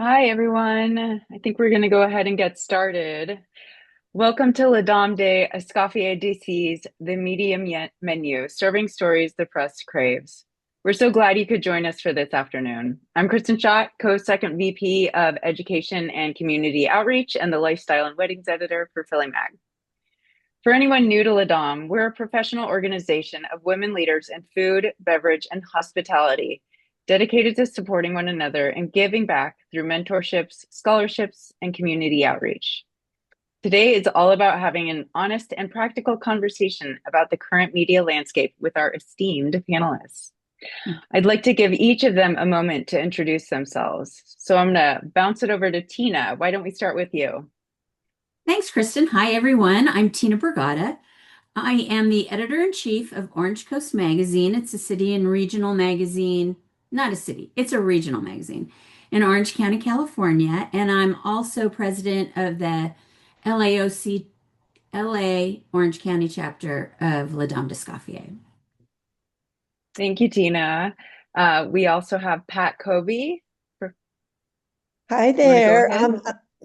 Hi, everyone. I think we're going to go ahead and get started. Welcome to La Dame de Escoffier DC's The Medium Menu, serving stories the press craves. We're so glad you could join us for this afternoon. I'm Kristen Schott, co-second VP of Education and Community Outreach and the Lifestyle and Weddings Editor for Philly Mag. For anyone new to La Dame, we're a professional organization of women leaders in food, beverage, and hospitality dedicated to supporting one another and giving back through mentorships, scholarships, and community outreach. Today is all about having an honest and practical conversation about the current media landscape with our esteemed panelists. I'd like to give each of them a moment to introduce themselves. So I'm going to bounce it over to Tina. Why don't we start with you? Thanks, Kristen. Hi, everyone. I'm Tina Borgatta. I am the editor-in-chief of Orange Coast Magazine. It's a city and regional magazine, not a city, it's a regional magazine in Orange County, California. And I'm also president of the LAOC, LA Orange County chapter of La Dame d'Escoffier. Thank you, Tina. We also have Pat Cobe. Hi You want to go there. ahead?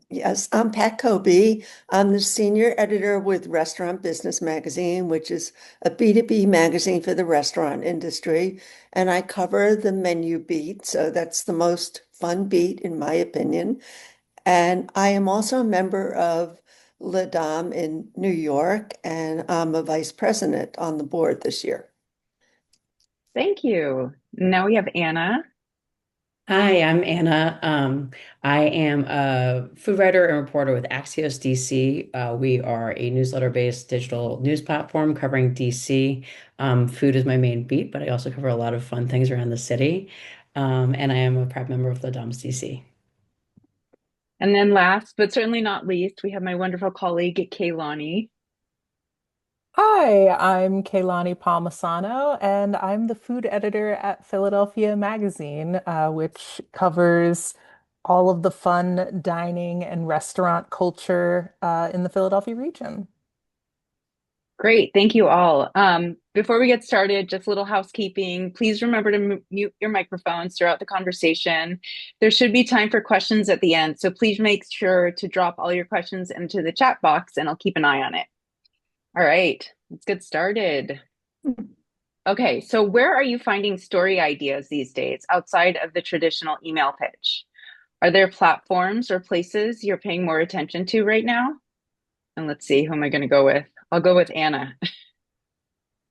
Yes, I'm Pat Cobe. I'm the senior editor with Restaurant Business Magazine, which is a B2B magazine for the restaurant industry. And I cover the menu beat. So that's the most fun beat, in my opinion. And I am also a member of La Dame in New York, and I'm a vice president on the board this year. Thank you. Now we have Anna. Hi, I'm Anna. I am a food writer and reporter with Axios DC. We are a newsletter-based digital news platform covering DC. Food is my main beat, but I also cover a lot of fun things around the city. And I am a proud member of the Doms DC. And then last, but certainly not least, we have my wonderful colleague, Lani. Hi, I'm Kaylani Palmisano, and I'm the food editor at Philadelphia Magazine, which covers all of the fun dining and restaurant culture in the Philadelphia region. Great. Thank you all. Before we get started, just a little housekeeping. Please remember to mute your microphones throughout the conversation. There should be time for questions at the end, so please make sure to drop all your questions into the chat box and I'll keep an eye on it. All right, let's get started. Okay, so where are you finding story ideas these days outside of the traditional email pitch? Are there platforms or places you're paying more attention to right now? And let's see, who am I going to go with? I'll go with Anna.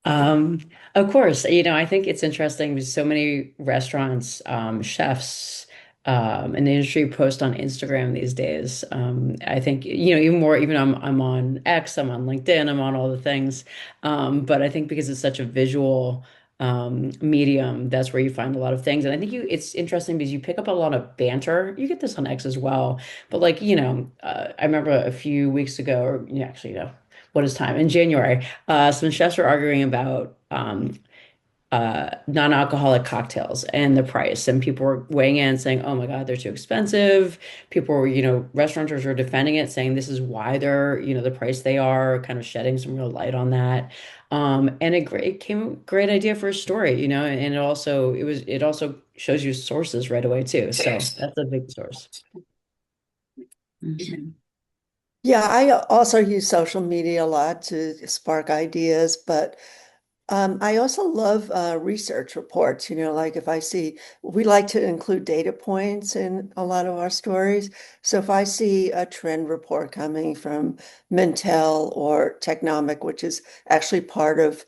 Um, of course, I think it's interesting because so many restaurants, chefs, in the industry post on Instagram these days. I think, even more, even I'm on X, I'm on LinkedIn, I'm on all the things. But I think because it's such a visual medium, that's where you find a lot of things. And I think it's interesting because you pick up a lot of banter. You get this on X as well. But like, I remember a few weeks ago, or actually, what is time? In January, some chefs were arguing about non-alcoholic cocktails and the price, and people were weighing in saying, "Oh my God, they're too expensive." People were, restaurateurs were defending it, saying this is why they're, the price they are, kind of shedding some real light on that. And it came a great idea for a story, and it also shows you sources right away too. So that's a big source. Mhm. Yeah, I also use social media a lot to spark ideas, but I also love research reports. Like if I see, we like to include data points in a lot of our stories. So if I see a trend report coming from Mintel or Technomic, which is actually part of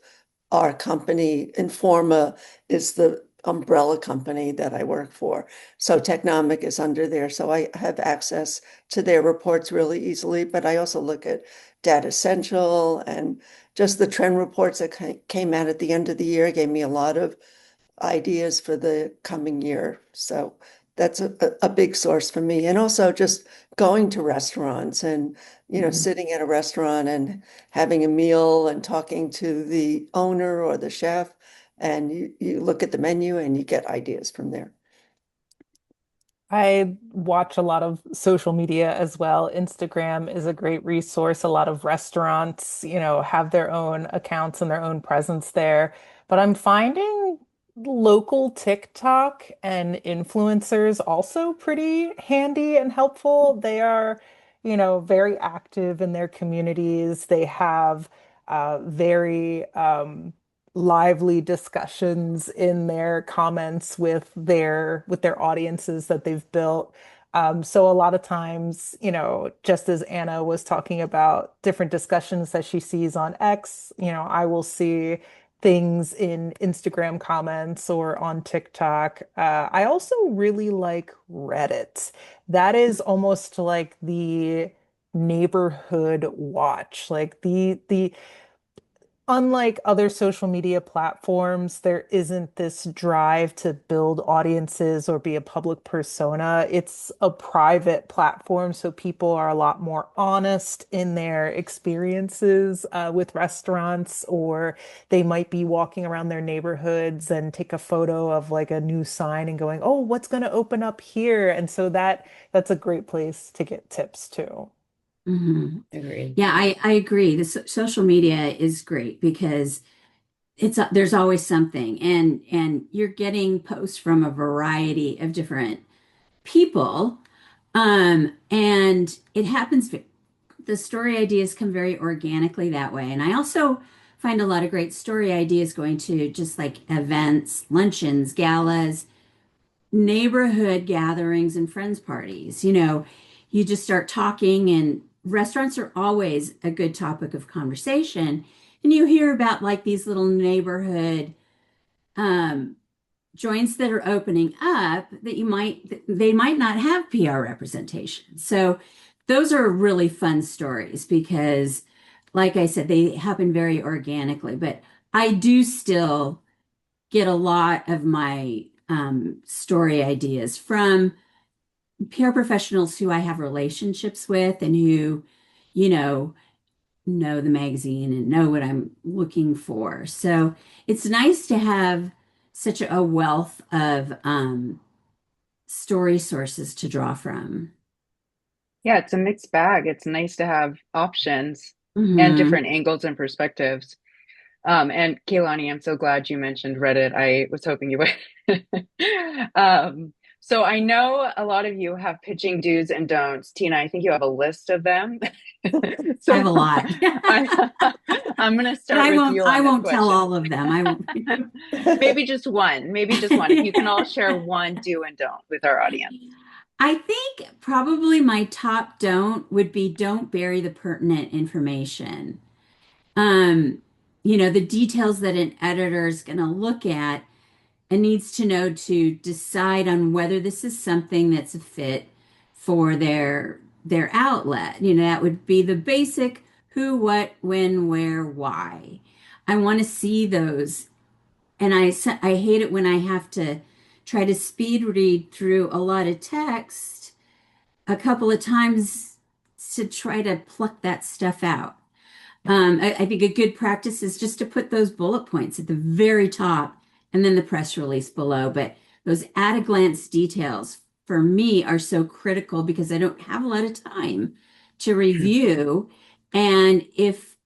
our company, Informa is the umbrella company that I work for. So Technomic is under there. So I have access to their reports really easily, but I also look at Data Central and just the trend reports that came out at the end of the year gave me a lot of ideas for the coming year. So that's a big source for me. And also just going to restaurants and, Mhm. sitting at a restaurant and having a meal and talking to the owner or the chef. And you look at the menu and you get ideas from there. I watch a lot of social media as well. Instagram is a great resource. A lot of restaurants, have their own accounts and their own presence there. But I'm finding local TikTok and influencers also pretty handy and helpful. They are, very active in their communities. They have very lively discussions in their comments with their audiences that they've built. So a lot of times, just as Anna was talking about different discussions that she sees on X, I will see things in Instagram comments or on TikTok. I also really like Reddit. That is almost like the neighborhood watch. Like the unlike other social media platforms, there isn't this drive to build audiences or be a public persona. It's a private platform, so people are a lot more honest in their experiences with restaurants, or they might be walking around their neighborhoods and take a photo of like a new sign and going, "Oh, what's going to open up here?" And so that's a great place to get tips too. Mhm. Agreed. Yeah, I agree. The social media is great because there's always something, and you're getting posts from a variety of different people, and it happens. The story ideas come very organically that way, and I also find a lot of great story ideas going to just like events, luncheons, galas, neighborhood gatherings and friends parties. You just start talking, and restaurants are always a good topic of conversation. And you hear about like these little neighborhood um, joints that are opening up that they might not have PR representation. So those are really fun stories because, like I said, they happen very organically. But I do still get a lot of my story ideas from PR professionals who I have relationships with and who, you know the magazine and know what I'm looking for. So it's nice to have such a wealth of story sources to draw from. Yeah, it's a mixed bag. It's nice to have options and Hmm. different angles and perspectives. And Kaylani, I'm so glad you mentioned Reddit. I was hoping you would. So I know a lot of you have pitching do's and don'ts. Tina, I think you have a list of them. I So have a lot, I, I'm going to but start with you I on this won't tell question. all of them. I won't. Maybe just one. Maybe just one. If you can all share one do and don't with our audience. I think probably my top don't would be don't bury the pertinent information. Um, the details that an editor is going to look at and needs to know to decide on whether this is something that's a fit for their outlet. That would be the basic who, what, when, where, why. I want to see those, and I hate it when I have to try to speed read through a lot of text a couple of times to try to pluck that stuff out. I think a good practice is just to put those bullet points at the very top and then the press release below. But those at a glance details for me are so critical because I don't have a lot of time to review. And if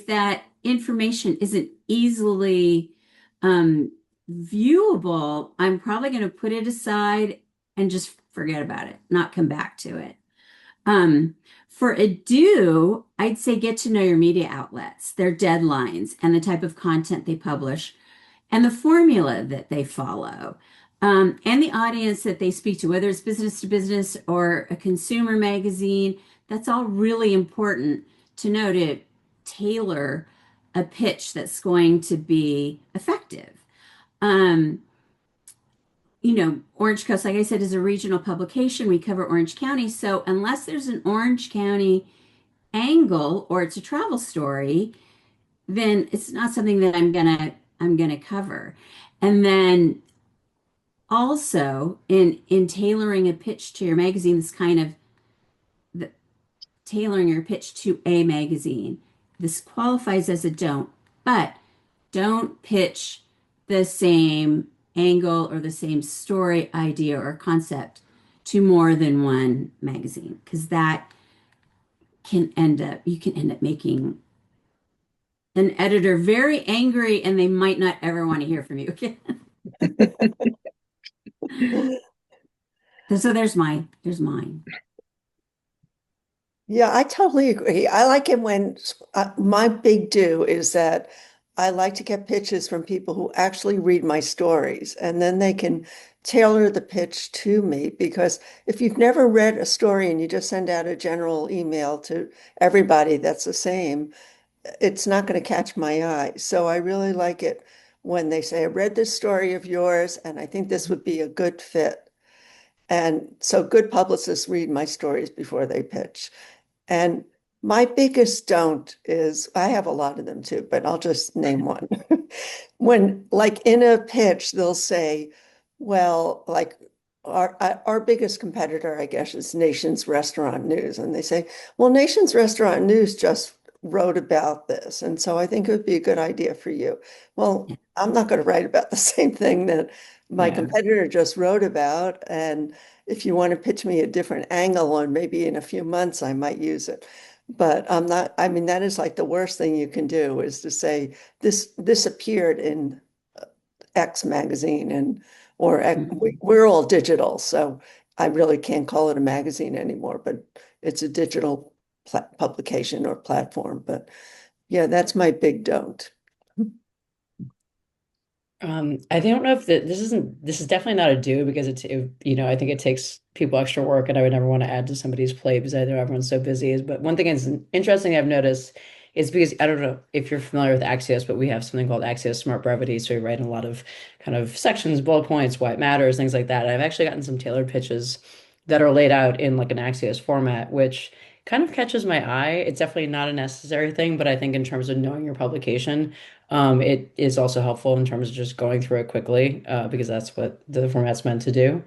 that information isn't easily um, viewable, I'm probably going to put it aside and just forget about it, not come back to it. Um, for a do, I'd say get to know your media outlets, their deadlines, and the type of content they publish, and the formula that they follow, and the audience that they speak to, whether it's business to business or a consumer magazine. That's all really important to know to tailor a pitch that's going to be effective. Um, Orange Coast, like I said, is a regional publication. We cover Orange County. So unless there's an Orange County angle or it's a travel story, then it's not something that I'm gonna cover. And then also in tailoring a pitch to your magazine, this kind of the, tailoring your pitch to a magazine. This qualifies as a don't, but don't pitch the same angle or the same story idea or concept to more than one magazine because that you can end up making an editor very angry and they might not ever want to hear from you again. So there's mine. Yeah, I totally agree. I like it when my big do is that I like to get pitches from people who actually read my stories, and then they can tailor the pitch to me. Because if you've never read a story and you just send out a general email to everybody that's the same, it's not going to catch my eye. So I really like it when they say, I read this story of yours, and I think this would be a good fit. And so good publicists read my stories before they pitch. And my biggest don't is I have a lot of them too, but I'll just name one. When, like in a pitch, they'll say, well, like our biggest competitor, I guess, is Nation's Restaurant News. And they say, well, Nation's Restaurant News just wrote about this. And so I think it would be a good idea for you. Well, I'm not going to write about the same thing that my Yeah. competitor just wrote about. And if you want to pitch me a different angle, and maybe in a few months I might use it. But I'm not, I mean, that is like the worst thing you can do is to say this appeared in X magazine and or Mhm. we're all digital, so I really can't call it a magazine anymore, but it's a digital publication or platform. But yeah, that's my big don't. I don't know if this is definitely not a do because I think it takes people extra work and I would never want to add to somebody's plate because I know everyone's so busy. But one thing is interesting I've noticed is because I don't know if you're familiar with Axios, but we have something called Axios Smart Brevity. So we write in a lot of kind of sections, bullet points, why it matters, things like that. And I've actually gotten some tailored pitches that are laid out in like an Axios format, which kind of catches my eye. It's definitely not a necessary thing, but I think in terms of knowing your publication, it is also helpful in terms of just going through it quickly, because that's what the format's meant to do.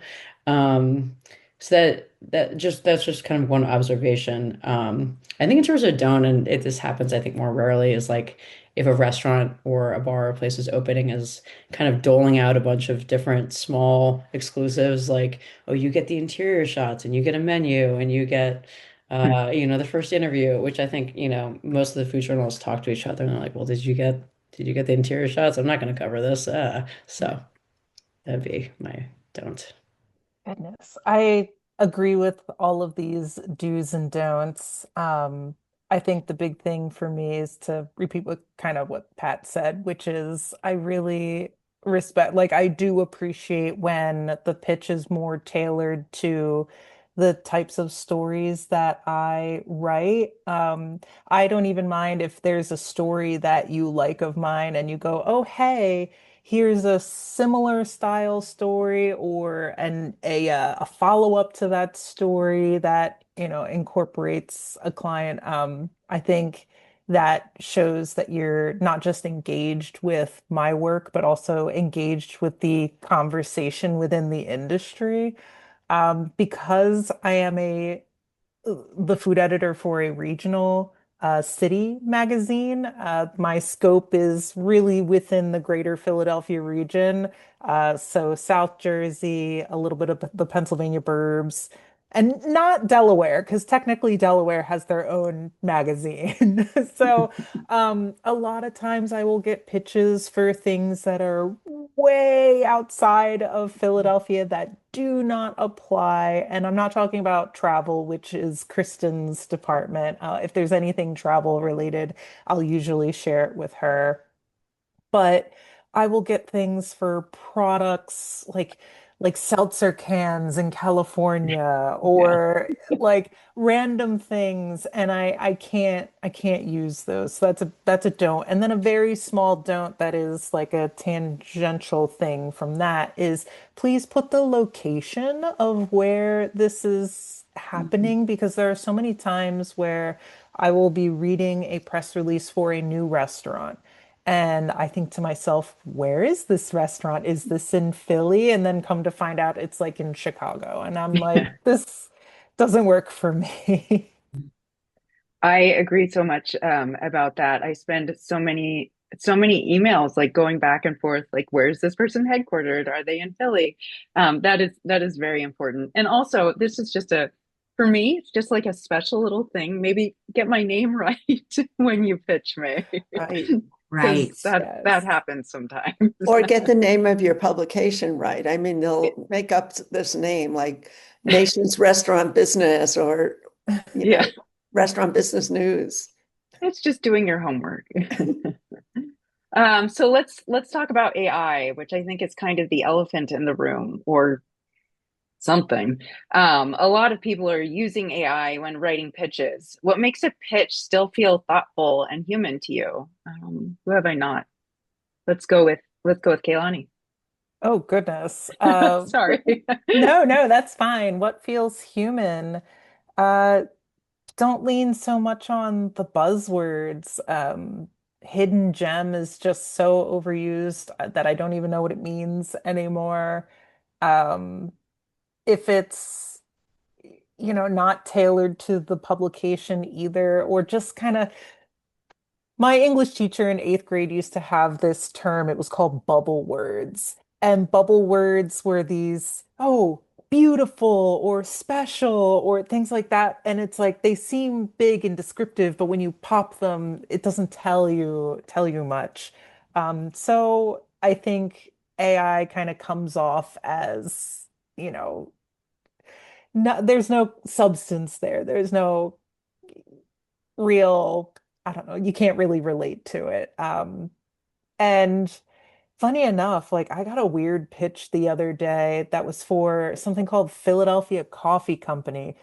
Um, so that's just kind of one observation. I think in terms of don't, and if this happens, I think more rarely, is like if a restaurant or a bar or place is opening is kind of doling out a bunch of different small exclusives, like, oh, you get the interior shots and you get a menu and you get the first interview, which I think, most of the food journalists talk to each other and they're like, well, did you get the interior shots? I'm not going to cover this. So that'd be my don't. Goodness. I agree with all of these do's and don'ts. I think the big thing for me is to repeat what Pat said, which is I really respect, like, I do appreciate when the pitch is more tailored to the types of stories that I write. I don't even mind if there's a story that you like of mine and you go, oh, hey, here's a similar style story or a follow-up to that story that incorporates a client. I think that shows that you're not just engaged with my work but also engaged with the conversation within the industry. Because I am a the food editor for a regional city magazine. My scope is really within the greater Philadelphia region. So South Jersey, a little bit of the Pennsylvania burbs, and not Delaware, because technically Delaware has their own magazine. So a lot of times I will get pitches for things that are way outside of Philadelphia that do not apply. And I'm not talking about travel, which is Kristen's department. If there's anything travel related, I'll usually share it with her. But I will get things for products like seltzer cans in California Yeah. or like random things, and I can't use those. So that's a don't. And then a very small don't that is like a tangential thing from that is please put the location of where this is Mhm. happening, because there are so many times where I will be reading a press release for a new restaurant. And I think to myself, where is this restaurant? Is this in Philly? And then come to find out it's like in Chicago. And I'm like, this doesn't work for me. I agree so much about that. I spend so many emails like going back and forth, like where's this person headquartered? Are they in Philly? That is very important. And also, this is just for me, it's just like a special little thing. Maybe get my name right when you pitch me. Right. because Right. that Yes. happens sometimes. Or get the name of your publication right. I mean, they'll make up this name like Nation's Restaurant Business or, you Yeah, know, Restaurant Business News. it's just doing your homework. So let's talk about AI, which I think is kind of the elephant in the room, or something. A lot of people are using AI when writing pitches. What makes a pitch still feel thoughtful and human to you? Who have I not? Let's go with Kaylani. Oh, goodness. Sorry. No, no, that's fine. What feels human? Uh, don't lean so much on the buzzwords. Hidden gem is just so overused that I don't even know what it means anymore. Um, if it's, not tailored to the publication either, or just kind of my English teacher in eighth grade used to have this term. It was called bubble words. And bubble words were these, oh, beautiful or special or things like that. And it's like they seem big and descriptive, but when you pop them, it doesn't tell you much. So I think AI kind of comes off as, you know, no, there's no substance there. There's no real, I don't know, you can't really relate to it. And funny enough, like I got a weird pitch the other day that was for something called Philadelphia Coffee Company,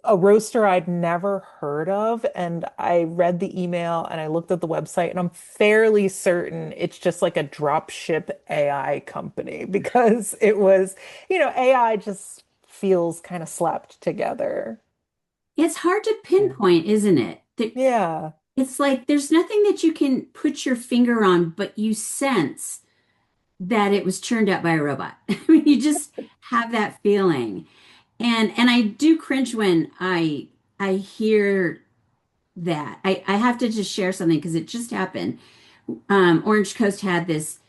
a roaster I'd never heard of. And I read the email and I looked at the website and I'm fairly certain it's just like a drop ship AI company because it was, AI just feels kind of slapped together. It's hard to Yeah. pinpoint, isn't it? Yeah. It's like there's nothing that you can put your finger on, but you sense that it was churned out by a robot. I mean, you just have that feeling. And I do cringe when I hear that. I have to just share something because it just happened. Orange Coast had this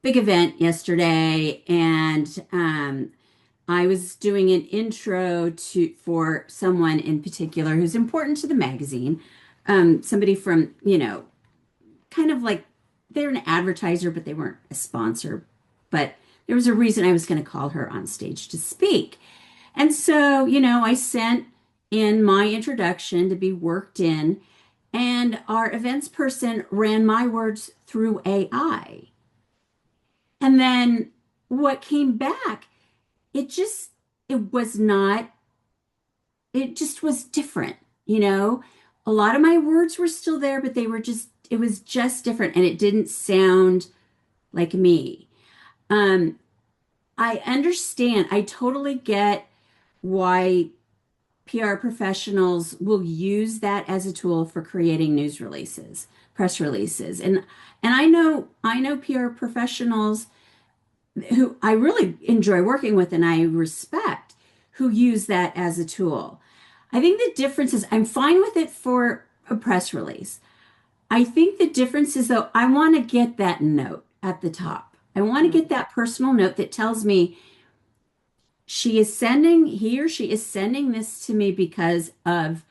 big event yesterday, and I was doing an intro to for someone in particular who's important to the magazine. Somebody from, kind of like they're an advertiser, but they weren't a sponsor. But there was a reason I was going to call her on stage to speak. And so, I sent in my introduction to be worked in, and our events person ran my words through AI. And then what came back, it just, it was not, it just was different, you know? A lot of my words were still there, but it was just different and it didn't sound like me. Um, I understand, I totally get why PR professionals will use that as a tool for creating news releases, press releases. And I know PR professionals who I really enjoy working with and I respect who use that as a tool. I think the difference is I'm fine with it for a press release. I think the difference is though I want to get that note at the top. I want to get that personal note that tells me he or she is sending this to me because of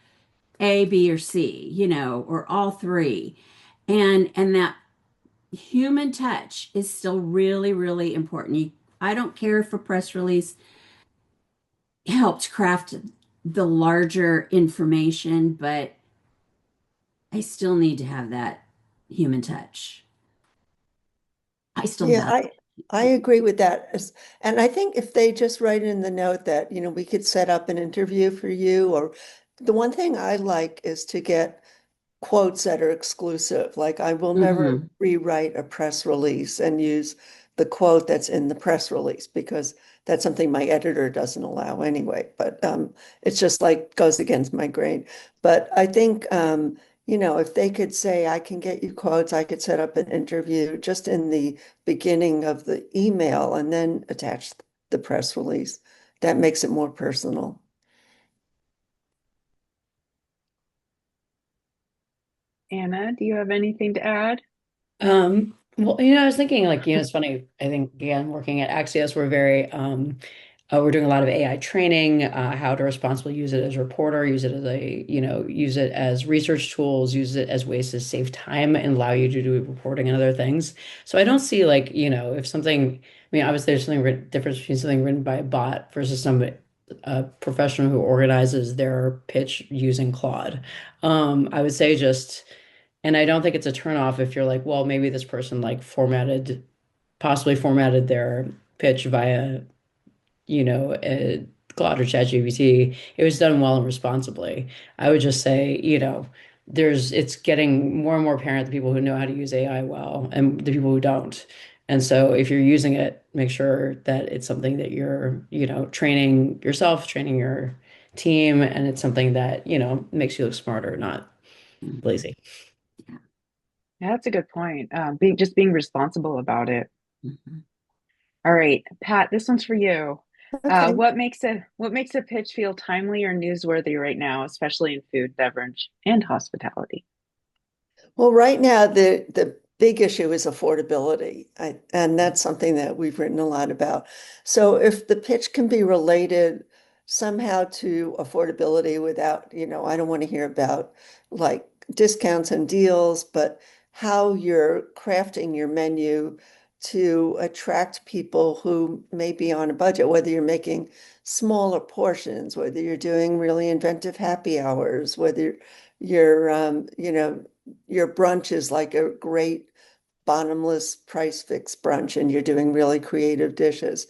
A, B, or C, or all three. And that human touch is still really, really important. I don't care if a press release helped craft the larger information, but I still need to have that human touch. I still Yeah, value I agree with that. And I think if they just write in the note that, we could set up an interview for you, or the one thing I like is to get quotes that are exclusive. Like I will it. never Hmm. rewrite a press release and use the quote that's in the press release because that's something my editor doesn't allow anyway. But it's just like goes against my grain. But I think if they could say, I can get you quotes, I could set up an interview just in the beginning of the email and then attach the press release. That makes it more personal. Anna, do you have anything to add? Well, I was thinking like, it's funny. I think again, working at Axios, we're very We're doing a lot of AI training, how to responsibly use it as a reporter, use it as use it as research tools, use it as ways to save time and allow you to do reporting and other things. So I don't see like, if something, I mean, obviously there's something difference between something written by a bot versus a professional who organizes their pitch using Claude. I would say just, and I don't think it's a turnoff if you're like, well, maybe this person like possibly formatted their pitch via Claude or ChatGPT, it was done well and responsibly. I would just say, it's getting more and more apparent the people who know how to use AI well and the people who don't. And so if you're using it, make sure that it's something that you're, training yourself, training your team, and it's something that, makes you look smarter, not Mhm. lazy. Yeah. Yeah, that's a good point. Being responsible about it. Mhm. All right, Pat, this one's for you. Okay. What makes a pitch feel timely or newsworthy right now, especially in food, beverage, and hospitality? Well, right now the big issue is affordability, and that's something that we've written a lot about. So if the pitch can be related somehow to affordability without, I don't want to hear about like discounts and deals, but how you're crafting your menu to attract people who may be on a budget, whether you're making smaller portions, whether you're doing really inventive happy hours, whether you're, your brunch is like a great bottomless price fixed brunch and you're doing really creative dishes.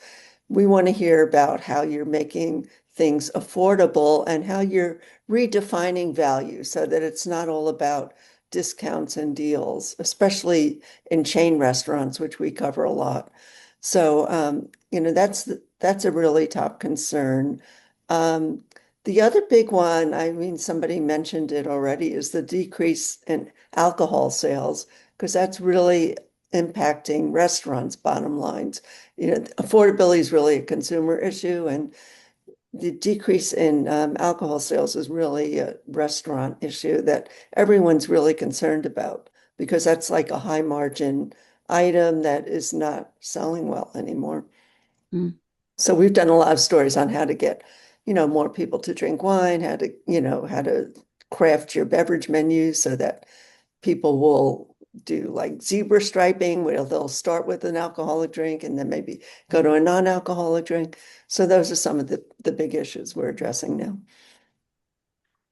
We want to hear about how you're making things affordable and how you're redefining value so that it's not all about discounts and deals, especially in chain restaurants, which we cover a lot. So, that's a really top concern. Um, the other big one, I mean, somebody mentioned it already, is the decrease in alcohol sales, because that's really impacting restaurants' bottom lines. Affordability is really a consumer issue, and the decrease in alcohol sales is really a restaurant issue that everyone's really concerned about because that's like a high margin item that is not selling well anymore. Mm. So we've done a lot of stories on how to get, more people to drink wine, how to craft your beverage menu so that people will do like zebra striping where they'll start with an alcoholic drink and then maybe go to a non-alcoholic drink. So those are some of the big issues we're addressing now.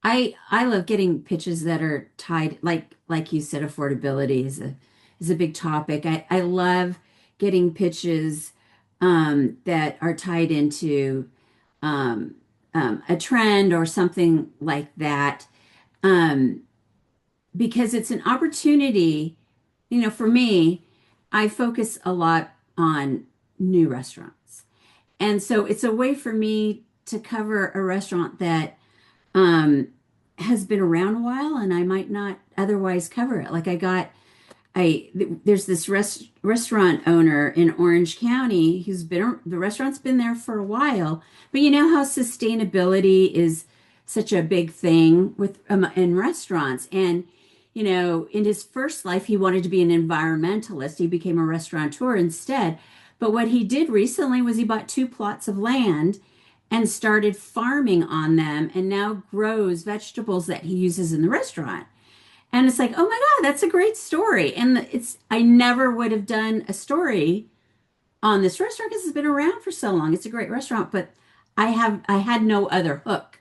I love getting pitches that are tied, like you said, affordability is a big topic. I love getting pitches that are tied into um, a trend or something like that. Um, because it's an opportunity, for me, I focus a lot on new restaurants. And so it's a way for me to cover a restaurant that um, has been around a while and I might not otherwise cover it. Like there's this restaurant owner in Orange County the restaurant's been there for a while, but you know how sustainability is such a big thing in restaurants. And, in his first life, he wanted to be an environmentalist. He became a restaurateur instead. But what he did recently was he bought two plots of land and started farming on them and now grows vegetables that he uses in the restaurant. And it's like, oh my God, that's a great story. And I never would have done a story on this restaurant because it's been around for so long. It's a great restaurant, but I had no other hook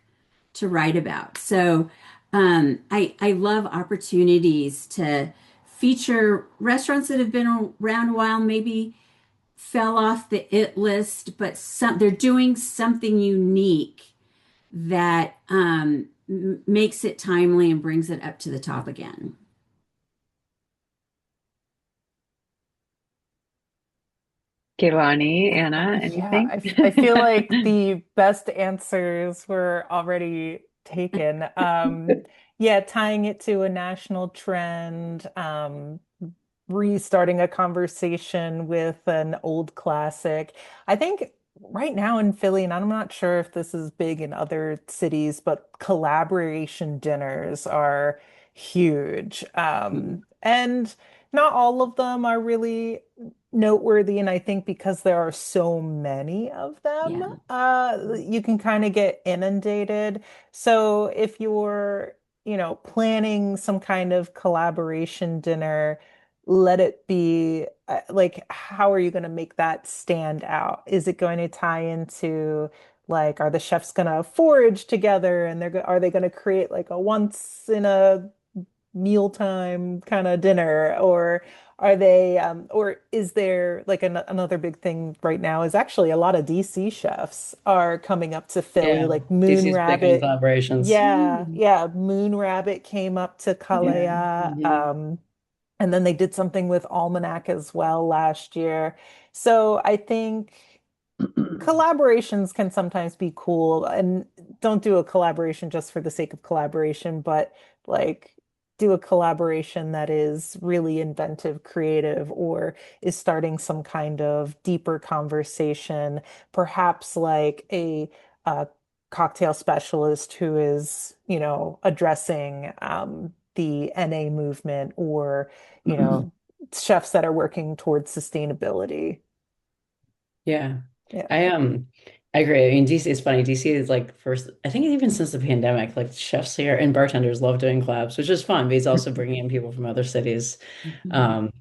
to write about. So I love opportunities to feature restaurants that have been around a while, maybe fell off the it list, but they're doing something unique that makes it timely and brings it up to the top again. Kehlani, Anna, Yeah, anything? I feel like the best answers were already taken. Yeah, tying it to a national trend, restarting a conversation with an old classic. I think right now in Philly, and I'm not sure if this is big in other cities, but collaboration dinners are huge. And not all of them are really noteworthy, and I think because there are so many of them, Yeah. you can kind of get inundated. So if you're, planning some kind of collaboration dinner, let it be like, how are you going to make that stand out? Is it going to tie into like, are the chefs going to forage together and are they going to create like a once in a mealtime kind of dinner, or are they or is there like another big thing right now is actually a lot of DC chefs are coming up to Philly, Yeah, like Moon DC's big on Rabbit. collaborations. Yeah, yeah, Moon Rabbit came up to Yeah. Kalea. Hmm. And then they did something with Almanac as well last year. So I think collaborations can sometimes be cool, and don't do a collaboration just for the sake of collaboration, but like do a collaboration that is really inventive, creative, or is starting some kind of deeper conversation, perhaps like a cocktail specialist who is, addressing the NA movement, or, chefs that are working towards sustainability. Yeah. Yeah. I I agree. I mean, DC is funny. DC is like first, I think even since the pandemic, like chefs here and bartenders love doing collabs, which is fun, but he's also bringing in people from other cities. Mhm. Um,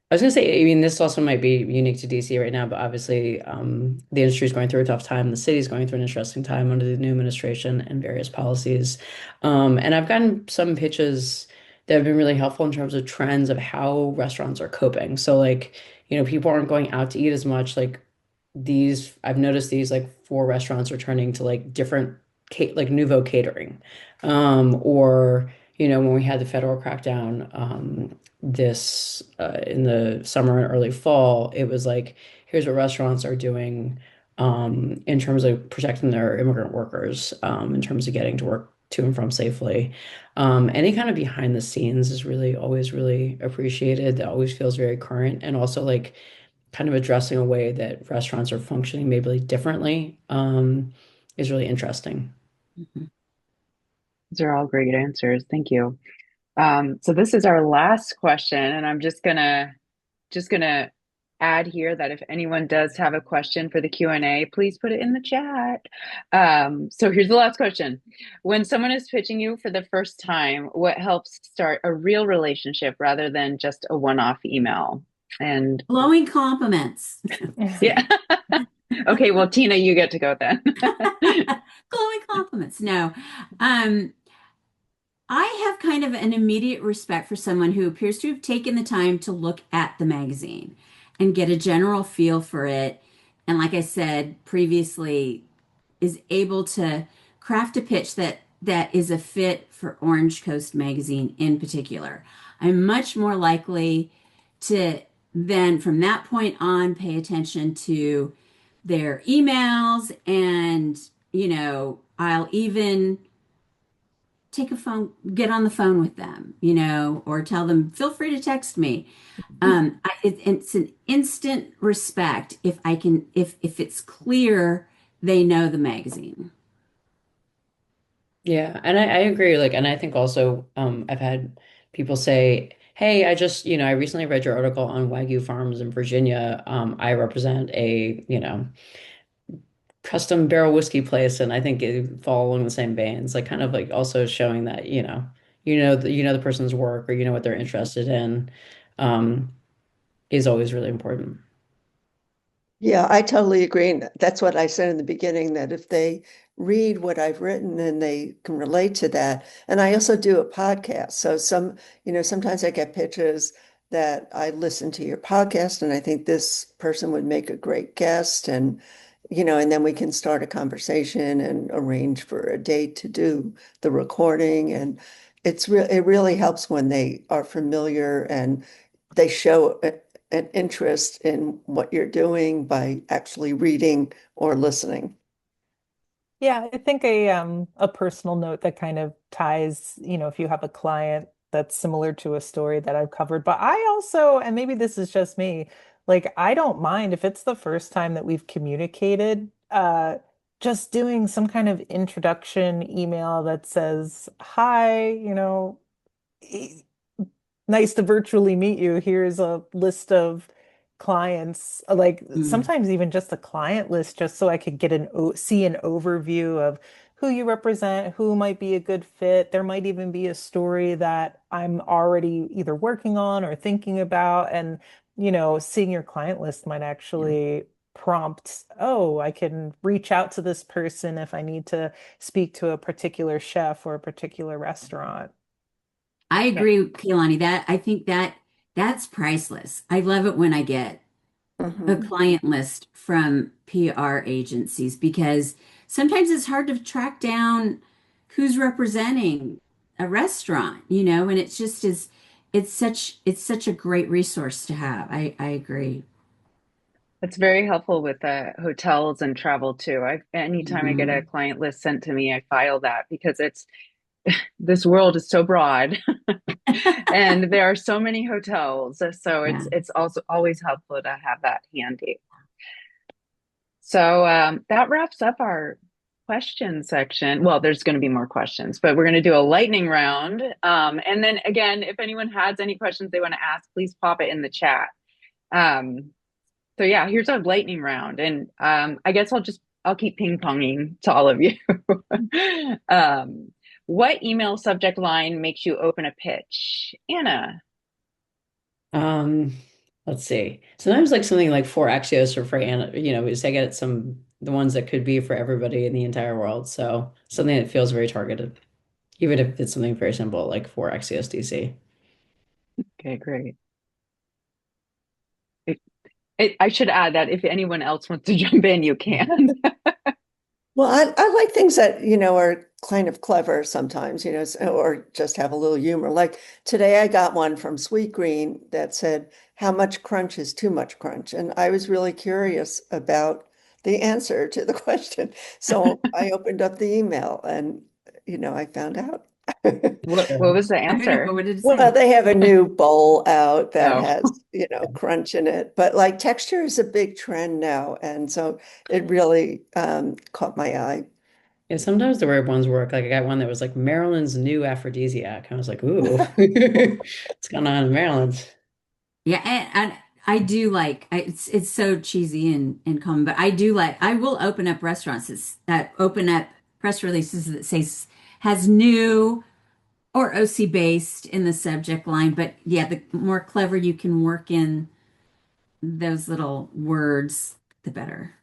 I was gonna say, I mean, this also might be unique to DC right now, but obviously, the industry is going through a tough time. The city's going through an interesting time under the new administration and various policies. And I've gotten some pitches that have been really helpful in terms of trends of how restaurants are coping. So, like, people aren't going out to eat as much. Like I've noticed these like four restaurants are turning to like different, like nouveau catering, or when we had the federal crackdown, this in the summer and early fall, it was like, here's what restaurants are doing in terms of protecting their immigrant workers, in terms of getting to work to and from safely. Any kind of behind the scenes is really always really appreciated. That always feels very current, and also like kind of addressing a way that restaurants are functioning maybe like differently, is really interesting. Mhm. These are all great answers. Thank you. So this is our last question, and I'm just gonna add here that if anyone does have a question for the Q&A, please put it in the chat. So here's the last question. When someone is pitching you for the first time, what helps start a real relationship rather than just a one-off email? And Glowing compliments. yeah. Okay, well, Tina, you get to go then. Glowing compliments. No. Um, I have kind of an immediate respect for someone who appears to have taken the time to look at the magazine and get a general feel for it. And like I said previously, is able to craft a pitch that is a fit for Orange Coast Magazine in particular. I'm much more likely to then from that point on pay attention to their emails, and I'll even get on the phone with them, or tell them, feel free to text me. It's an instant respect if I can, if it's clear they know the magazine. Yeah, and I agree. Like, and I think also, I've had people say, "Hey, I recently read your article on Wagyu farms in Virginia. I represent a, custom barrel whiskey place, and I think it fall along the same veins, like kind of like also showing that, the person's work, or what they're interested in, um, is always really important." Yeah, I totally agree. And that's what I said in the beginning, that if they read what I've written, then they can relate to that. And I also do a podcast. So sometimes I get pitches that I listen to your podcast and I think this person would make a great guest. And then we can start a conversation and arrange for a date to do the recording. And it really helps when they are familiar and they show an interest in what you're doing by actually reading or listening. Yeah, I think a personal note that kind of ties, if you have a client that's similar to a story that I've covered. But I also, and maybe this is just me, like I don't mind if it's the first time that we've communicated, just doing some kind of introduction email that says, hi, nice to virtually meet you. Here's a list of clients, like Mm. sometimes even just a client list, just so I could get see an overview of who you represent, who might be a good fit. There might even be a story that I'm already either working on or thinking about. And, seeing your client list might Yeah. actually prompt, oh, I can reach out to this person if I need to speak to a particular chef or a particular restaurant. I Yeah. agree, Kehlani, that I think that's priceless. I love it when I get a Mhm. client list from PR agencies because sometimes it's hard to track down who's representing a restaurant, and it's just is it's such a great resource to have. I agree. It's very helpful with hotels and travel too. Anytime I get a Mhm. client list sent to me, I file that because this world is so broad and there are so many hotels. So Yeah. it's also always helpful to have that handy. So that wraps up our question section. Well, there's going to be more questions, but we're going to do a lightning round. And then again, if anyone has any questions they want to ask, please pop it in the chat. Um, so yeah, here's our lightning round, and I guess I'll keep ping ponging to all of you. um, what email subject line makes you open a pitch, Anna? Um, let's see. Sometimes like something like for Axios or for Anna, because I get the ones that could be for everybody in the entire world. So something that feels very targeted, even if it's something very simple like for Axios DC. Okay, great. I should add that if anyone else wants to jump in, you can. Well, I like things that, are kind of clever sometimes, or just have a little humor. Like today I got one from Sweet Green that said, "How much crunch is too much crunch?" And I was really curious about the answer to the question. So I opened up the email and, I found out. What was the answer? What did it Well, say? they have a new bowl out that Oh, has, crunch in it, but like texture is a big trend now. And so it really caught my eye. Yeah, sometimes the weird ones work. Like I got one that was like Maryland's new aphrodisiac. I was like, ooh, what's going on in Maryland? Yeah, and I do like it's so cheesy and common, but I will open up restaurants that open up press releases that says has new or OC based in the subject line. But yeah, the more clever you can work in those little words, the better.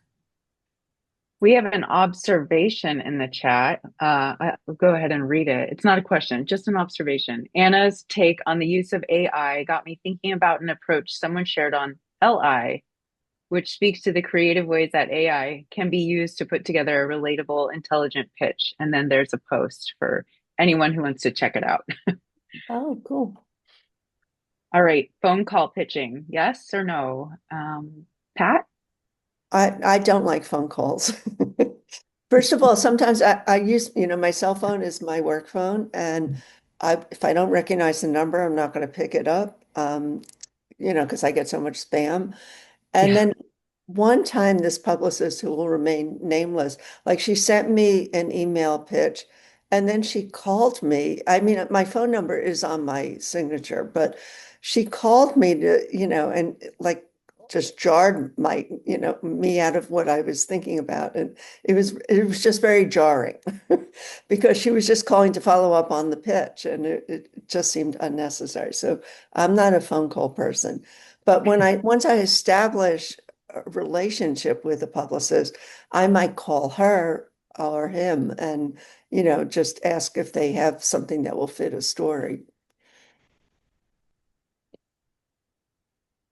we have an observation in the chat. I'll go ahead and read it. It's not a question, just an observation. Anna's take on the use of AI got me thinking about an approach someone shared on LI, which speaks to the creative ways that AI can be used to put together a relatable, intelligent pitch. And then there's a post for anyone who wants to check it out. Oh, cool. All right, phone call pitching, yes or no? Pat? I don't like phone calls. First of all, sometimes I use, my cell phone is my work phone, and if I don't recognize the number, I'm not going to pick it up, because I get so much spam. And Yeah. then one time, this publicist who will remain nameless, like she sent me an email pitch and then she called me. I mean, my phone number is on my signature, but she called me to, and like just jarred me out of what I was thinking about. And it was just very jarring because she was just calling to follow up on the pitch and it just seemed unnecessary. So I'm not a phone call person. But once I establish a relationship with a publicist, I might call her or him and, just ask if they have something that will fit a story.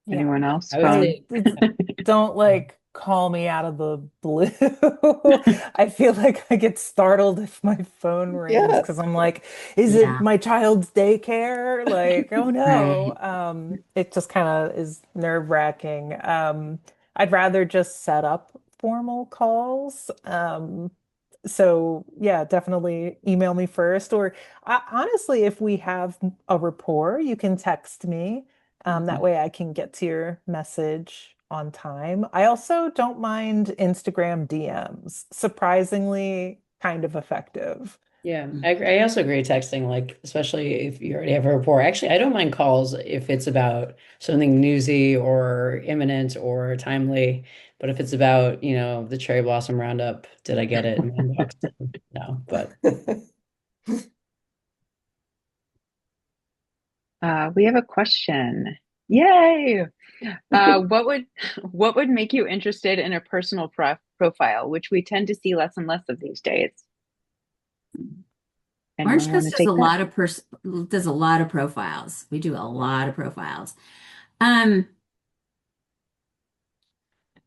Yeah. Anyone else? I would I Phone? say, don't like call me out of the blue. I feel like I get startled if my phone rings because Yes. I'm like, is it Yeah, my child's daycare? Like, oh no. right. It just kind of is nerve-wracking. I'd rather just set up formal calls. So yeah, definitely email me first. Or honestly, if we have a rapport, you can text me. That Mhm. way I can get to your message on time. I also don't mind Instagram DMs. Surprisingly kind of effective. Yeah, I also agree texting, like, especially if you already have a rapport. Actually, I don't mind calls if it's about something newsy or imminent or timely. But if it's about, the cherry blossom roundup, did I get it in my inbox? No, but We have a question. Yay! What would what would make you interested in a personal profile, which we tend to see less and less of these days? Orange Anyone want to Coast does a take that? lot of does a lot of profiles. We do a lot of profiles. Um,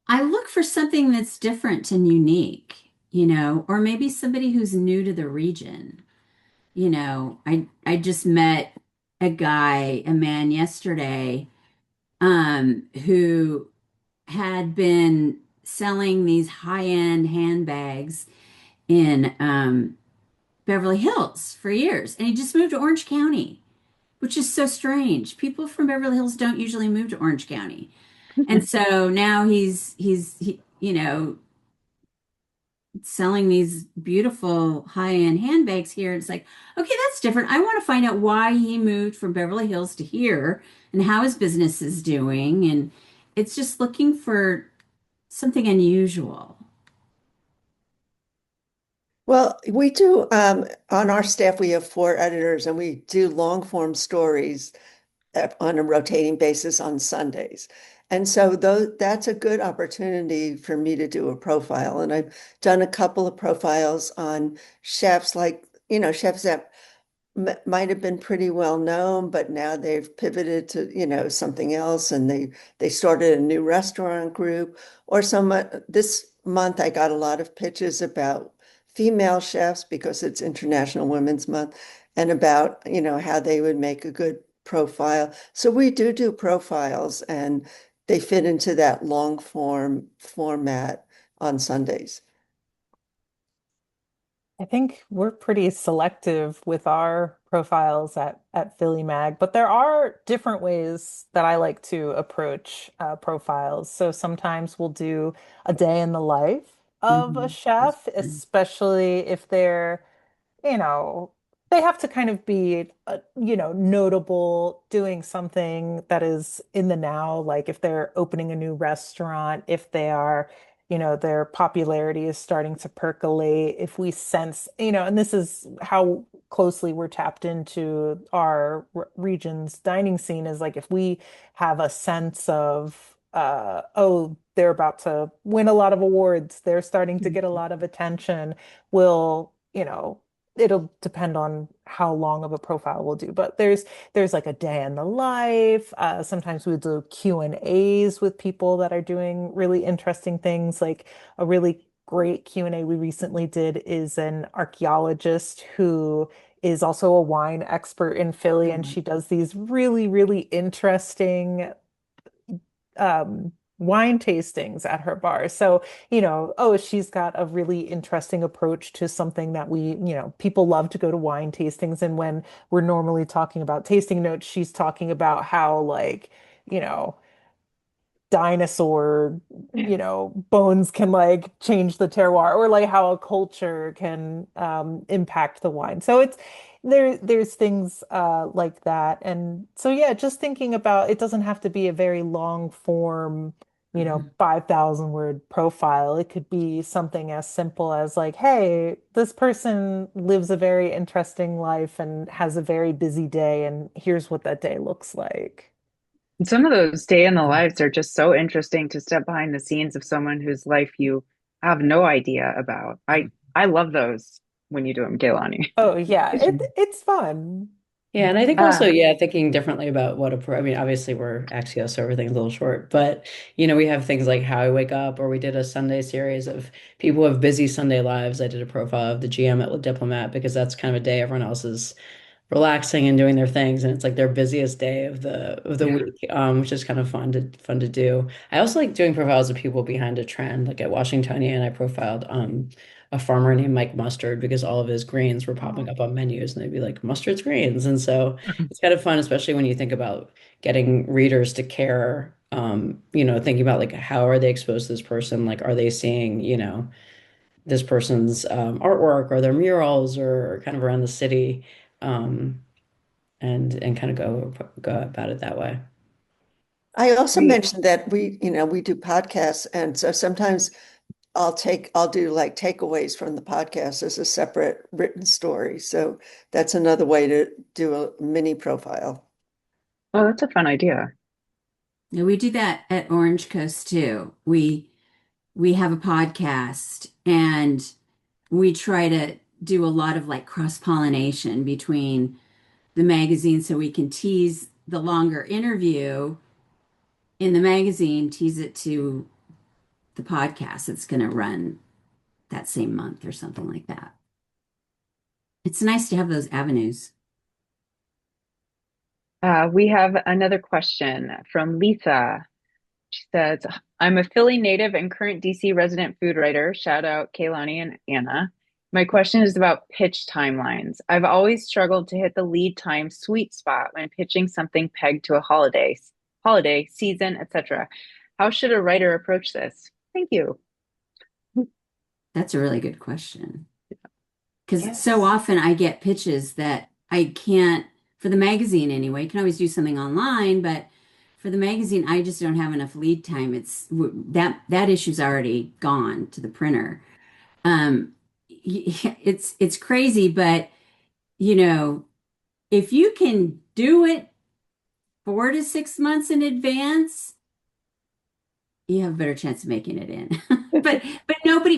I look for something that's different and unique, or maybe somebody who's new to the region. I just met a man yesterday, who had been selling these high-end handbags in Beverly Hills for years, and he just moved to Orange County, which is so strange. People from Beverly Hills don't usually move to Orange County. And so now he's selling these beautiful high-end handbags here. It's like, okay, that's different. I want to find out why he moved from Beverly Hills to here and how his business is doing. And it's just looking for something unusual. Well, we do, on our staff, we have 4 editors and we do long form stories on a rotating basis on Sundays. And so that's a good opportunity for me to do a profile. And I've done a couple of profiles on chefs, like, chefs that might have been pretty well known, but now they've pivoted to, something else, and they started a new restaurant group. Or this month I got a lot of pitches about female chefs because it's International Women's Month, and about, how they would make a good profile. So we do profiles, and they fit into that long form format on Sundays. I think we're pretty selective with our profiles at Philly Mag, but there are different ways that I like to approach profiles. So sometimes we'll do a day in the life of a mhm. chef, especially if they're you know, they have to kind of be, notable, doing something that is in the now, like if they're opening a new restaurant, if they are, their popularity is starting to percolate, if we sense, and this is how closely we're tapped into our region's dining scene is like if we have a sense of, oh, they're about to win a lot of awards, they're starting to get a lot of attention, we'll, it'll depend on how long of a profile we'll do, but there's like a day in the life. Sometimes we do Q&As with people that are doing really interesting things. Like a really great Q&A we recently did is an archaeologist who is also a wine expert in Philly, and Mhm. she does these really, really interesting wine tastings at her bar. So, oh, she's got a really interesting approach to something that people love to go to wine tastings. And when we're normally talking about tasting notes, she's talking about how, like, you know, dinosaur, bones can like change the terroir, or like how a culture can impact the wine. So there's things like that. And so yeah, just thinking about it doesn't have to be a very long form, Mhm. 5,000 word profile. It could be something as simple as like, hey, this person lives a very interesting life and has a very busy day, and here's what that day looks like. And some of those day in the lives are just so interesting to step behind the scenes of someone whose life you have no idea about. I love those when you do them, Gailani. Oh yeah, it's fun. Yeah, and I think also, Uh, yeah, thinking differently about I mean, obviously we're Axios, so everything's a little short, but we have things like How I Wake Up, or we did a Sunday series of people who have busy Sunday lives. I did a profile of the GM at Diplomat because that's kind of a day everyone else is relaxing and doing their things, and it's like their busiest day of the yeah. week, which is kind of fun to do. I also like doing profiles of people behind a trend. Like at Washingtonian, I profiled a farmer named Mike Mustard because all of his greens were popping Oh. up on menus, and they'd be like Mustard's greens, and so it's kind of fun, especially when you think about getting readers to care. Thinking about like how are they exposed to this person? Like, are they seeing, this person's artwork or their murals or kind of around the city, um, and kind of go about it that way. I also Great. mentioned that we do podcasts, and so sometimes I'll do like takeaways from the podcast as a separate written story. So that's another way to do a mini profile. Oh, that's a fun idea. Yeah, we do that at Orange Coast too. We have a podcast and we try to do a lot of like cross-pollination between the magazine so we can tease the longer interview in the magazine, tease it to the podcast that's going to run that same month or something like that. It's nice to have those avenues. We have another question from Lisa. She says, I'm a Philly native and current DC resident food writer. Shout out Kaylani and Anna. My question is about pitch timelines. I've always struggled to hit the lead time sweet spot when pitching something pegged to a holiday, season, etc. How should a writer approach this? Thank you. That's a really good question. Because so Yes. often I get pitches that I can't, for the magazine anyway, you can always do something online, but for the magazine, I just don't have enough lead time. That issue's already gone to the printer. It's crazy, but you know, if you can do it 4 to 6 months in advance, you have a better chance of making it in. But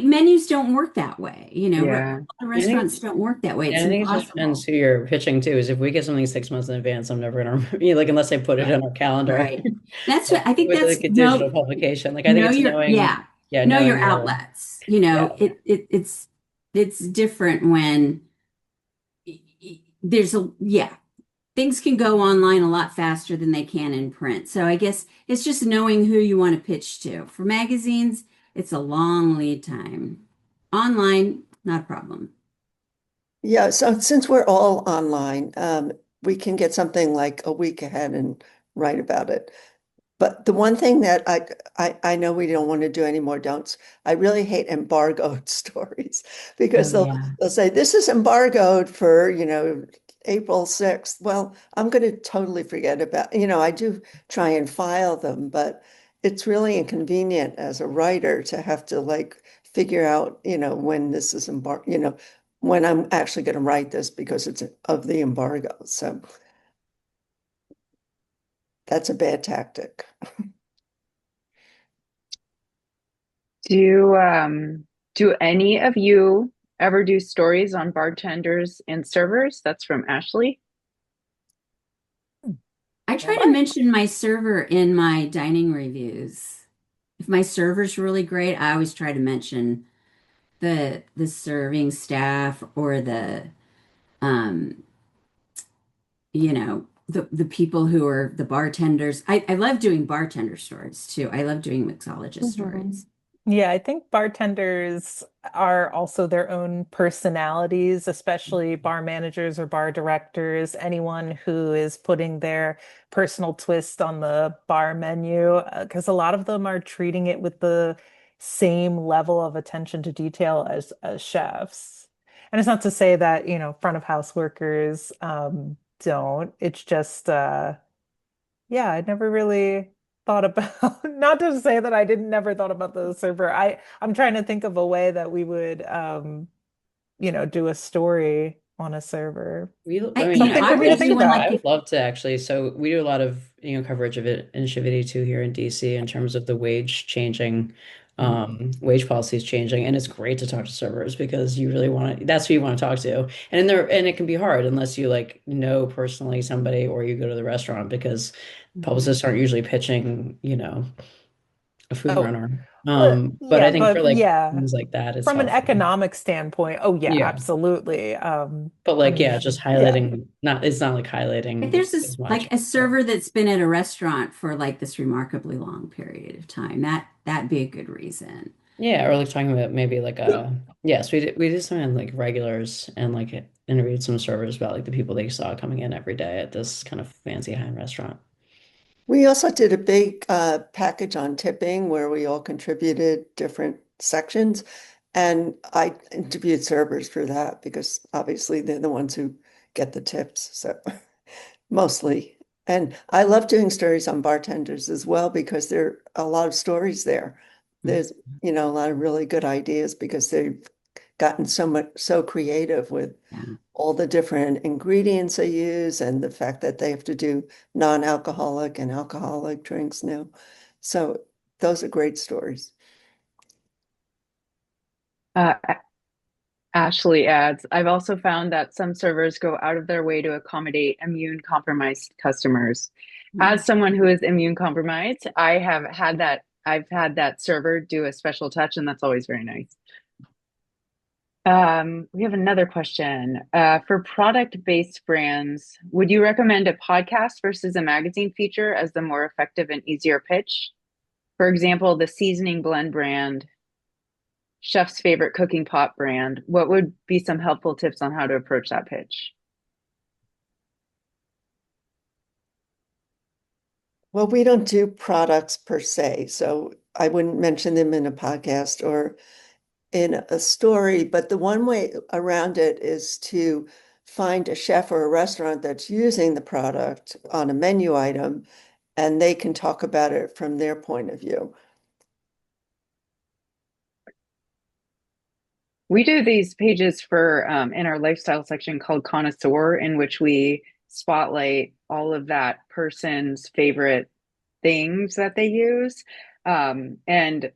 menus don't work that way. A lot Yeah. of I think restaurants don't work that way. It's And I think it just depends impossible. who you're pitching to. Is if we get something 6 months in advance, I'm never gonna like unless I put it Right. on our calendar. Right. That's what Like I think with that's like a digital publication. Like I think know it's your knowing, yeah, yeah, know your knowing your outlets. yeah. It's different when there's a yeah, things can go online a lot faster than they can in print. So I guess it's just knowing who you want to pitch to. For magazines, it's a long lead time. Online, not a problem. Yeah, so since we're all online, we can get something like a week ahead and write about it. But the one thing that I know we don't want to do any more don'ts. I really hate embargoed stories Oh because yeah. they'll say this is embargoed for, April 6th. Well, I'm going to totally forget about, I do try and file them, but it's really inconvenient as a writer to have to like figure out, when this is when I'm actually going to write this because it's of the embargo. So that's a bad tactic. Do do any of you ever do stories on bartenders and servers? That's from Ashley. I try to What? mention my server in my dining reviews. If my server's really great, I always try to mention the serving staff or um the people who are the bartenders. I love doing bartender stories too. I love doing mixologist Mhm. stories. Yeah, I think bartenders are also their own personalities, especially bar managers or bar directors, anyone who is putting their personal twist on the bar menu, because a lot of them are treating it with the same level of attention to detail as chefs. And it's not to say that, front of house workers don't. It's just yeah, I never really thought about, not to say that I didn't never thought about the server. I'm trying to think of a way that we would do a story on a server. I I, mean, you know, Something I for me to would think do one about. like I if would love to actually. So we do a lot of, coverage of it in Shivity too here in DC in terms of the wage policies changing. And it's great to talk to servers because you really want to, that's who you want to talk to. And it can be hard unless you like know personally somebody or you go to the restaurant because Mhm. publicists aren't usually pitching, a food Oh, runner. But yeah, I think for but like yeah, things like that, it's from an helpful. economic standpoint, oh yeah, Yeah. absolutely. But I like, yeah, mean, just Yeah. highlighting, it's not like If highlighting there's this as much. like a server that's been at a restaurant for like this remarkably long period of time, that'd be a good reason. Yeah, or like talking about maybe like yes, we did something like regulars and like interviewed some servers about like the people they saw coming in every day at this kind of fancy high-end restaurant. We also did a big package on tipping where we all contributed different sections. And I interviewed servers for that because obviously they're the ones who get the tips. So mostly. And I love doing stories on bartenders as well because there are a lot of stories there. Mhm. There's, a lot of really good ideas because they've gotten so creative with Yeah. all the different ingredients they use and the fact that they have to do non-alcoholic and alcoholic drinks now. So those are great stories. Uh, Ashley adds, I've also found that some servers go out of their way to accommodate immune compromised customers. Mm. As someone who is immune compromised, I've had that server do a special touch, and that's always very nice. We have another question. For product-based brands, would you recommend a podcast versus a magazine feature as the more effective and easier pitch? For example, the seasoning blend brand, chef's favorite cooking pot brand. What would be some helpful tips on how to approach that pitch? Well, we don't do products per se, so I wouldn't mention them in a podcast or in a story, but the one way around it is to find a chef or a restaurant that's using the product on a menu item, and they can talk about it from their point of view. We do these pages for in our lifestyle section called Connoisseur, in which we spotlight all of that person's favorite things that they use. And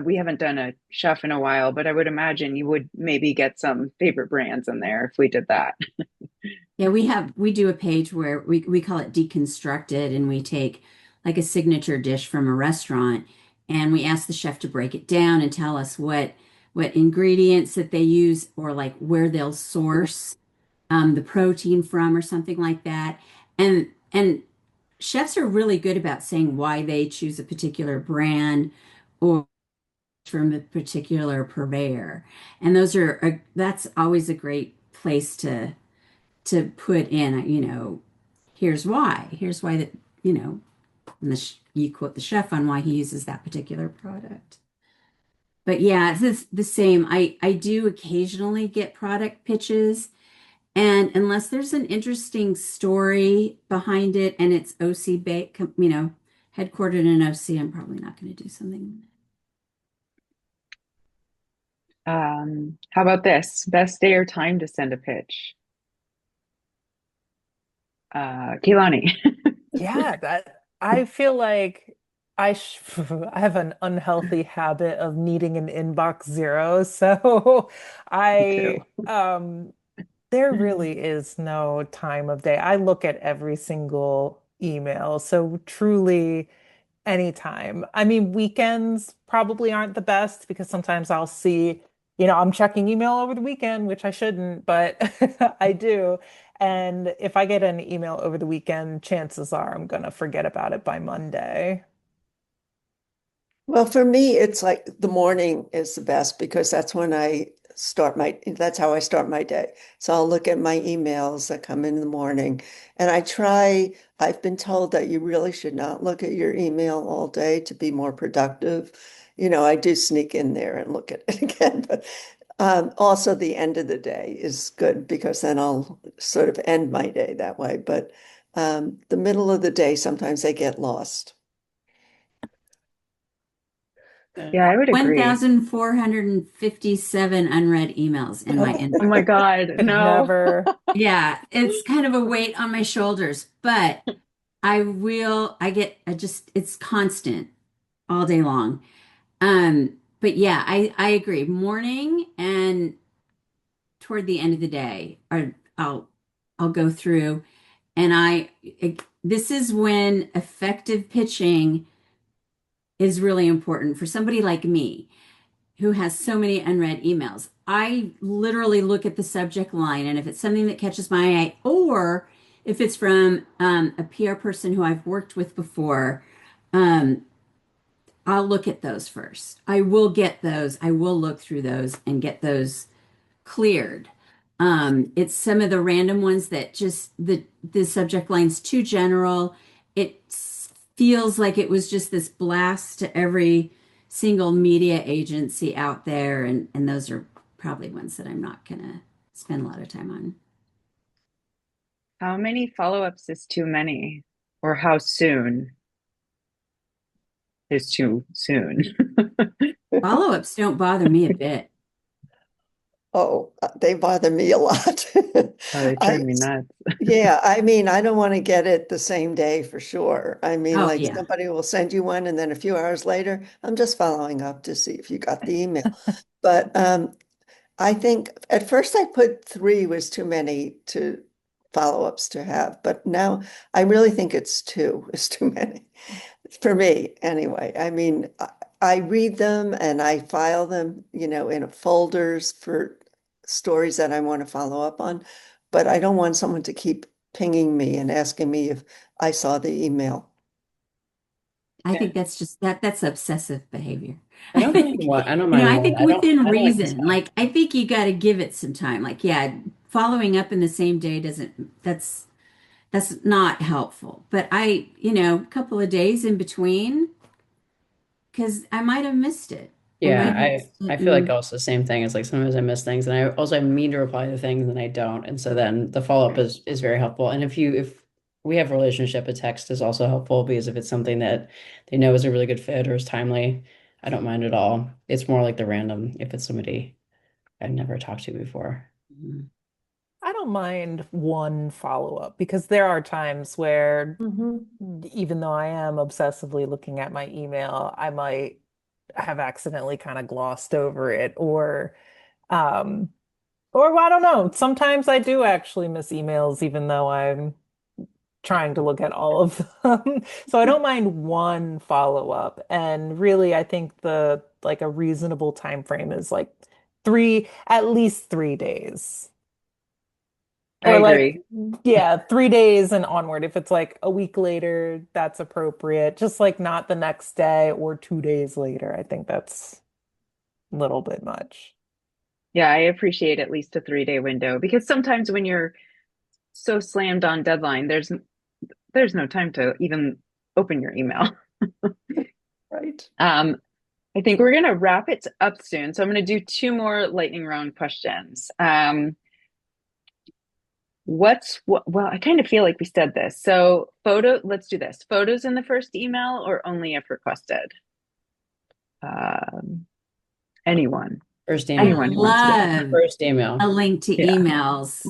we haven't done a chef in a while, but I would imagine you would maybe get some favorite brands in there if we did that. Yeah, we do a page where we call it deconstructed, and we take like a signature dish from a restaurant and we ask the chef to break it down and tell us what ingredients that they use or like where they'll source the protein from or something like that. And chefs are really good about saying why they choose a particular brand or from a particular purveyor. And that's always a great place to put in, here's why that, and you quote the chef on why he uses that particular product. But yeah, it's the same. I do occasionally get product pitches, and unless there's an interesting story behind it and it's OC headquartered in OC, I'm probably not going to do something. How about this? Best day or time to send a pitch? Kehlani. Yeah, that I feel like I have an unhealthy habit of needing an inbox zero. So Me too. I there really is no time of day. I look at every single email. So truly anytime. I mean, weekends probably aren't the best because sometimes I'll see, I'm checking email over the weekend, which I shouldn't, but I do. And if I get an email over the weekend, chances are I'm gonna forget about it by Monday. Well, for me, it's like the morning is the best because that's how I start my day. So I'll look at my emails that come in the morning and I've been told that you really should not look at your email all day to be more productive. I do sneak in there and look at it again, but also the end of the day is good because then I'll sort of end my day that way. But the middle of the day, sometimes they get lost. Yeah, I would agree. 1,457 unread emails in my Oh my inbox. God, Could no. never. Yeah, it's kind of a weight on my shoulders, but it's constant all day long. But yeah, I agree. Morning and toward the end of the day, I'll go through and this is when effective pitching is really important for somebody like me who has so many unread emails. I literally look at the subject line, and if it's something that catches my eye, or if it's from a PR person who I've worked with before, um, I'll look at those first. I will get those. I will look through those and get those cleared. It's some of the random ones that just the subject line's too general. It feels like it was just this blast to every single media agency out there, and those are probably ones that I'm not gonna spend a lot of time on. How many follow-ups is too many? Or how soon is too soon? Follow-ups don't bother me a bit. Oh, they bother me a lot. Oh, they drive I, me nuts. yeah, I mean, I don't want to get it the same day for sure. I mean, Oh like yeah. somebody will send you one, and then a few hours later, I'm just following up to see if you got the email. But I think at first I put three was too many to follow-ups to have, but now I really think it's two is too many. For me, anyway. I mean, I read them and I file them, in folders for stories that I want to follow up on, but I don't want someone to keep pinging me and asking me if I saw the email. I Yeah. think that's just that's obsessive behavior. I I don't mind think, what I don't mind I what think within I don't like this reason, guy. like I think you got to give it some time. Like, yeah, following up in the same day doesn't, that's not helpful. But a couple of days in between, because I might have missed it. I Yeah, might have missed I it. feel like And also the same thing. It's like sometimes I miss things, and I mean to reply to things and I don't, and so then the follow up is very helpful. And if we have a relationship, a text is also helpful because if it's something that they know is a really good fit or is timely, I don't mind at all. It's more like the random if it's somebody I've never talked to before. Mhm. I don't mind one follow-up because there are times where Hmm. even though I am obsessively looking at my email, I might have accidentally kind of glossed over it um or I don't know. Sometimes I do actually miss emails even though I'm trying to look at all of them. So I don't mind one follow-up. And really, I think the like a reasonable time frame is like at least 3 days. I Or like, agree. yeah, 3 days and onward. If it's like a week later, that's appropriate. Just like not the next day or 2 days later. I think that's a little bit much. Yeah, I appreciate at least a 3-day window because sometimes when you're so slammed on deadline, there's no time to even open your email. Right. I think we're gonna wrap it up soon. So I'm gonna do two more lightning round questions. Well, I kind of feel like we said this. So let's do this. Photos in the first email or only if requested? Um, anyone, First I email. anyone who wants to go. love First a email. link to Yeah. emails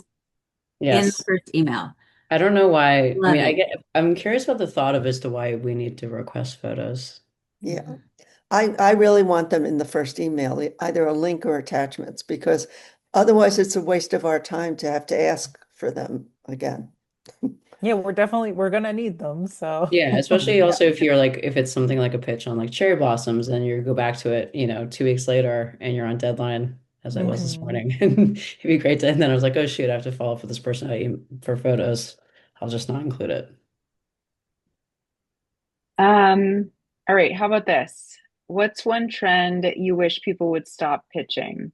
in the Yes. first email. I don't know why. I Love mean, it. I'm curious about the thought of as to why we need to request photos. Yeah. I really want them in the first email, either a link or attachments, because otherwise it's a waste of our time to have to ask for them again. Yeah, we're gonna need them. So Yeah, especially Yeah. also if it's something like a pitch on like cherry blossoms and you go back to it, 2 weeks later and you're on deadline, as I was this mhm. morning. It'd be great to, and then I was like, oh shoot, I have to follow up with this person for photos. I'll just not include it. All right, how about this? What's one trend you wish people would stop pitching?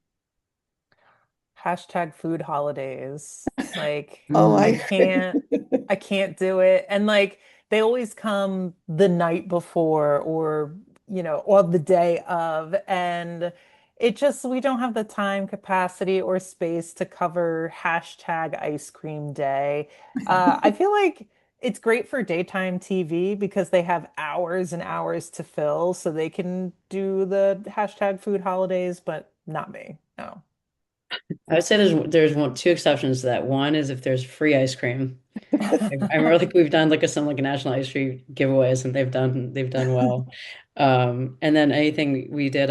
Hashtag food holidays. Like Oh, I Mm. agree. I can't do it. And like they always come the night before or the day of. And it just, we don't have the time, capacity, or space to cover hashtag ice cream day. I feel like it's great for daytime TV because they have hours and hours to fill, so they can do the hashtag food holidays, but not me. No. I would say two exceptions to that. One is if there's free ice cream. I remember like we've done like some like national ice cream giveaways and they've done well. And then anything we did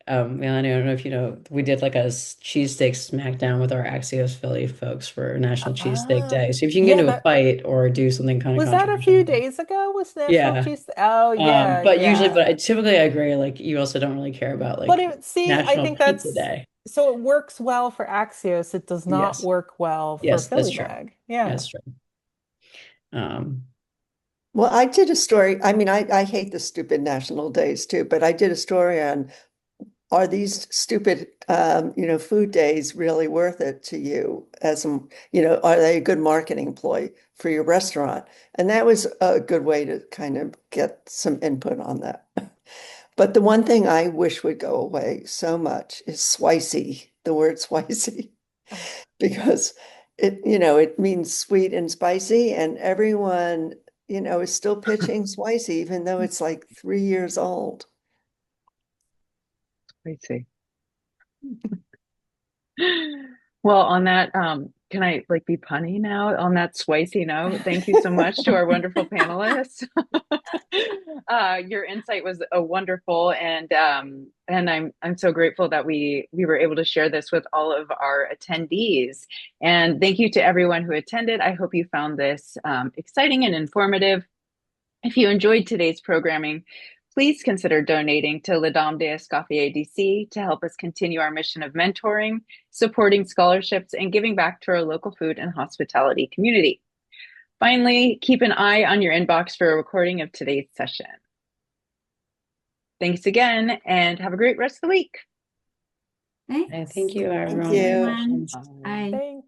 Melanie, I don't know if you know, we did like a cheesesteak smackdown with our Axios Philly folks for National Cheesesteak Uh, Day. So if you can get yeah, into a that fight or do something kind of was that a controversial few like that. days ago was National Yeah. Cheese. Oh yeah, But usually, yeah. typically I agree, like you also don't really care about But like I National think Pizza that's Day. so it works well for Axios. It does not Yes. work well for Yes, that's Philly true. Mag. Yeah. That's true. Um, Well, I did a story. I mean, I hate the stupid national days too, but I did a story on are these stupid, food days really worth it to you are they a good marketing ploy for your restaurant? And that was a good way to kind of get some input on that. But the one thing I wish would go away so much is swicey, the word swicey, because it means sweet and spicy, and everyone, is still pitching swicey, even though it's like 3 years old. Let's see. Well, on that, can I like be punny now on that spicy note? Thank you so much to our wonderful panelists. Your insight was a wonderful, and I'm so grateful that we were able to share this with all of our attendees. And thank you to everyone who attended. I hope you found this exciting and informative. If you enjoyed today's programming, please consider donating to La Dame d'Escoffier DC to help us continue our mission of mentoring, supporting scholarships, and giving back to our local food and hospitality community. Finally, keep an eye on your inbox for a recording of today's session. Thanks again, and have a great rest of the week. Thanks. Thank you, Thank everyone. you. Everyone. Bye. Thanks.